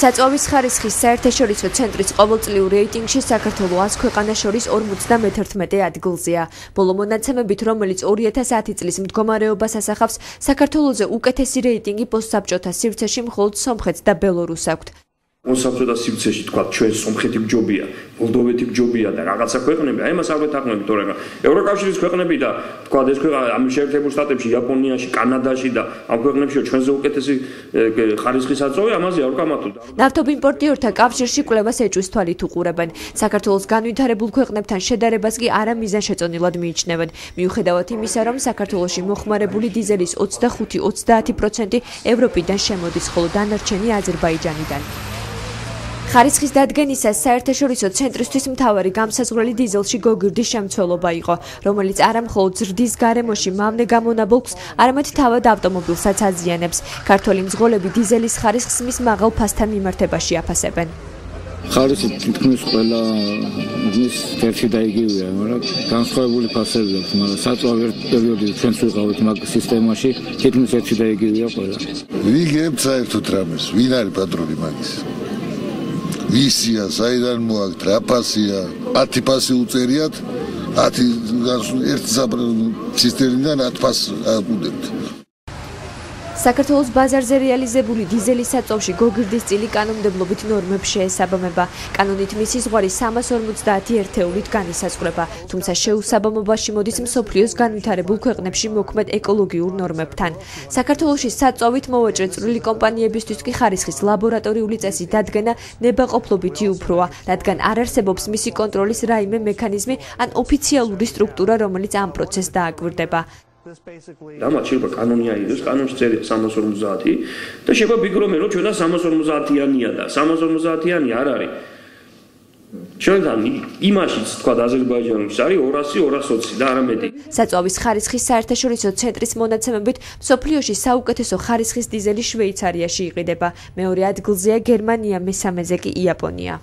საწვავის ხარისხის საერთაშორისო ცენტრის ყოველწლიურ რეიტინგში საქართველოს 100 ქვეყანას შორის 51 ადგილზეა. ბოლო მონაცემებით, რომელიც 2010 წლის მდგომარეობას ასახავს, საქართველოზე უკეთესი რეიტინგი პოსტსაბჭოთა სივრცეში მხოლოდ სომხეთს და ბელორუსს აქვთ. პოსტსაბჭოთა სივრცეში თქვა ჩვენ სომხეთი ბჯობია, მოლდოვეთი ბჯობია და რაღაცა ქვეყნები, აი მას არ ვეთანხმები, თორემ ევროკავშირის ქვეყნები და თქვა ეს ქვეყნები შეერთებულ შტატებში, იაპონიაში, კანადაში და ამ ქვეყნებში ჩვენზე უკეთესი ხარისხის საწვავი ამაზე არ ვკამათობ. ნავთობიმპორტიორთა კავშირში კვლევას ეჭვის თვალით უყურებენ. საქართველოს განვითარებულ ქვეყნებთან შედარებას კი არა მიზანშეწონილად მიიჩნევენ. მიუხედავად იმისა, რომ საქართველოში მოხმარებული დიზელის 25-30% ევროპიდან შემოდის, ხოლო დანარჩენი აზერბაიჯანიდან. ხარისხის დადგენისას საერთაშორისო ცენტრისთვის მთავარი გამსაზღვრელი დიზელში გოგირდის შემცველობა იყო, რომელიც არა მხოლოდ ზრდის გარემოში მავნე გამონაბოლქვს, არამედ თავად ავტომობილსაც აზიანებს. ქართველი მძღოლები დიზელის ხარისხს მის მაღალ ფასთან მიმართებაში აფასებენ. ხარისხი თითქმის ყველა მის ერთში და იგივეა, მაგრამ განსხვავებული ფასები აქვს, მაგრამ საწვავი ერთ პერიოდში ჩვენც ვიყავით მაგ სისტემაში, თითქმის ერთში და იგივეა ყველა. ვიგებთ საერთოდ რამეს, ვინ არის პატრონი მაგის? ვისია, საიდან მოაქვთ, რა ფასია? 10 ფასი უწერიათ, 10 ერთ ცისტერნიდან 10 ფასს აკვდებთ. საქართველოს ბაზარზე რეალიზებული დიზელის საწვავში გოგირდის წილი კანონმდებლობით ნორმებს შეესაბამება. კანონით მისი ზღვარი 350 ერთეულით განისაზღვრება, თუმცა შეუსაბამობაში მოდის მსოფლიოს განვითარებულ ქვეყნებში მოქმედ ეკოლოგიურ ნორმებთან. საქართველოში საწვავით მოვაჭრე წვრილი კომპანიებისთვის კი ხარისხის ლაბორატორიული წესის დადგენა ნებაყოფლობითი უფროა, რადგან არ არსებობს მისი კონტროლის რაიმე მექანიზმი ან ოფიციალური სტრუქტურა, რომელიც ამ პროცესს დააკვირდება. ამათ შეიძლება კანონი აიღოს, კანონში წერია 350 და შეიძლება ვიგროვენ, რომ ჩვენა 350-იანია და 350-იანი არ არის. ჩვენთან იმაშიც თქვა აზერბაიჯანში არის 200-220 და არა მეტი. საწვავის ხარისხის საერთაშორისო ცენტრის მონაცემებით, მსოფლიოში საუკეთესო ხარისხის დიზელი შვეიცარიაში იყიდება. მეორე ადგილზეა გერმანია, მესამეზე კი იაპონია.